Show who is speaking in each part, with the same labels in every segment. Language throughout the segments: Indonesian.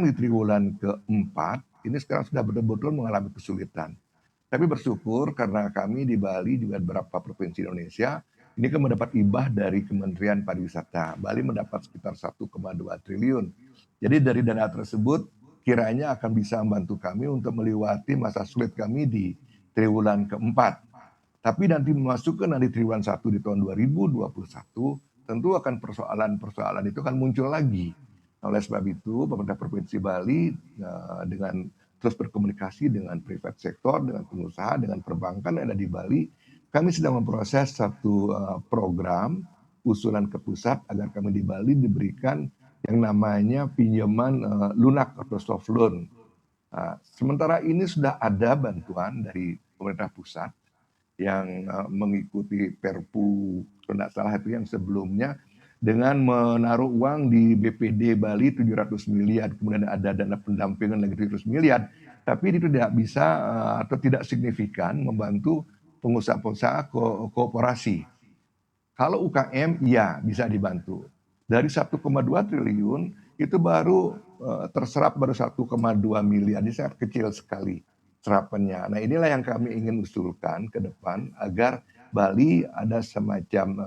Speaker 1: di triwulan keempat, ini sekarang sudah betul-betul mengalami kesulitan. Tapi bersyukur karena kami di Bali juga beberapa provinsi Indonesia, ini kan mendapat hibah dari Kementerian Pariwisata. Bali mendapat sekitar 1,2 triliun. Jadi dari dana tersebut kiranya akan bisa membantu kami untuk melewati masa sulit kami di triwulan keempat. Tapi nanti memasuki nanti triwulan 1 di tahun 2021, tentu akan persoalan-persoalan itu akan muncul lagi. Oleh sebab itu, pemerintah Provinsi Bali dengan terus berkomunikasi dengan private sektor, dengan pengusaha, dengan perbankan yang ada di Bali, kami sedang memproses satu program usulan ke pusat agar kami di Bali diberikan yang namanya pinjaman lunak atau soft loan. Sementara ini sudah ada bantuan dari pemerintah pusat yang mengikuti Perpu, kalau tidak salah itu yang sebelumnya, dengan menaruh uang di BPD Bali 700 miliar, kemudian ada dana pendampingan lagi 700 miliar, tapi itu tidak bisa atau tidak signifikan membantu pengusaha-pengusaha kooperasi. Kalau UKM, ya bisa dibantu. Dari 1,2 triliun, itu baru terserap baru 1,2 miliar, jadi sangat kecil sekali serapannya. Nah inilah yang kami ingin usulkan ke depan, agar Bali ada semacam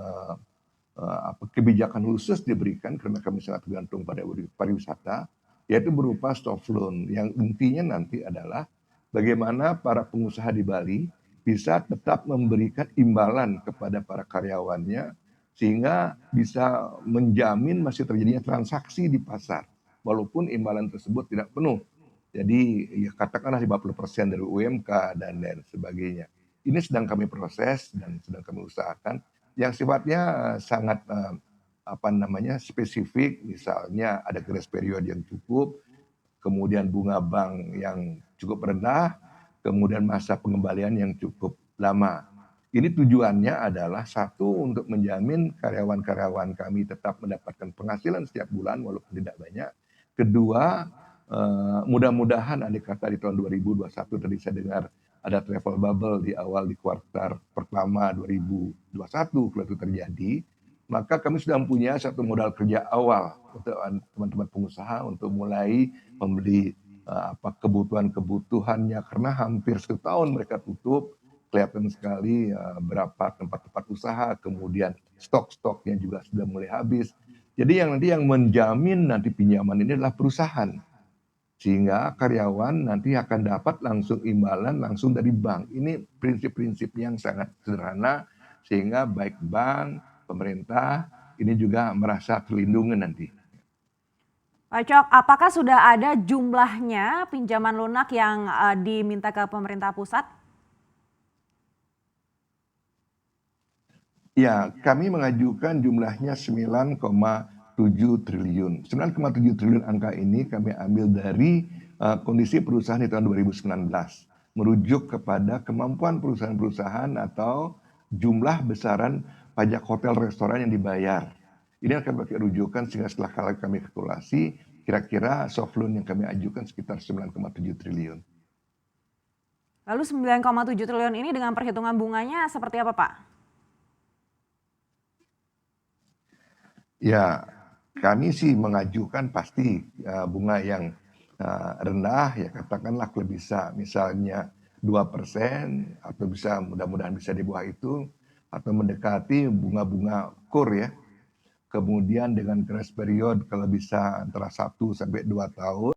Speaker 1: kebijakan khusus diberikan karena kami sangat tergantung pada pariwisata, yaitu berupa soft loan yang intinya nanti adalah bagaimana para pengusaha di Bali bisa tetap memberikan imbalan kepada para karyawannya sehingga bisa menjamin masih terjadinya transaksi di pasar walaupun imbalan tersebut tidak penuh. Jadi ya katakanlah 50% dari UMK dan lain sebagainya. Ini sedang kami proses dan sedang kami usahakan yang sifatnya sangat spesifik, misalnya ada grace period yang cukup, kemudian bunga bank yang cukup rendah, kemudian masa pengembalian yang cukup lama. Ini tujuannya adalah satu untuk menjamin karyawan-karyawan kami tetap mendapatkan penghasilan setiap bulan walaupun tidak banyak. Kedua, mudah-mudahan andai kata di tahun 2021 tadi saya dengar ada travel bubble di awal di kuartal pertama 2021 kalau itu terjadi, maka kami sudah mempunyai satu modal kerja awal untuk teman-teman pengusaha untuk mulai membeli kebutuhan-kebutuhannya karena hampir setahun mereka tutup, kelihatan sekali berapa tempat-tempat usaha, kemudian stok-stoknya juga sudah mulai habis. Jadi yang menjamin nanti pinjaman ini adalah perusahaan. Sehingga karyawan nanti akan dapat langsung imbalan langsung dari bank. Ini prinsip-prinsip yang sangat sederhana sehingga baik bank, pemerintah ini juga merasa terlindungi nanti.
Speaker 2: Pak Cok, apakah sudah ada jumlahnya pinjaman lunak yang diminta ke pemerintah pusat?
Speaker 1: Ya, kami mengajukan jumlahnya 9,7 triliun. 9,7 triliun angka ini kami ambil dari kondisi perusahaan di tahun 2019. Merujuk kepada kemampuan perusahaan-perusahaan atau jumlah besaran pajak hotel restoran yang dibayar. Ini akan pakai rujukan sehingga setelah kami kalkulasi, kira-kira soft loan yang kami ajukan sekitar 9,7 triliun.
Speaker 2: Lalu 9,7 triliun ini dengan perhitungan bunganya seperti apa, Pak?
Speaker 1: Ya, kami sih mengajukan pasti bunga yang rendah, ya katakanlah kalau bisa misalnya 2% atau bisa mudah-mudahan bisa di bawah itu, atau mendekati bunga-bunga KUR ya. Kemudian dengan grace period kalau bisa antara 1 sampai 2 tahun.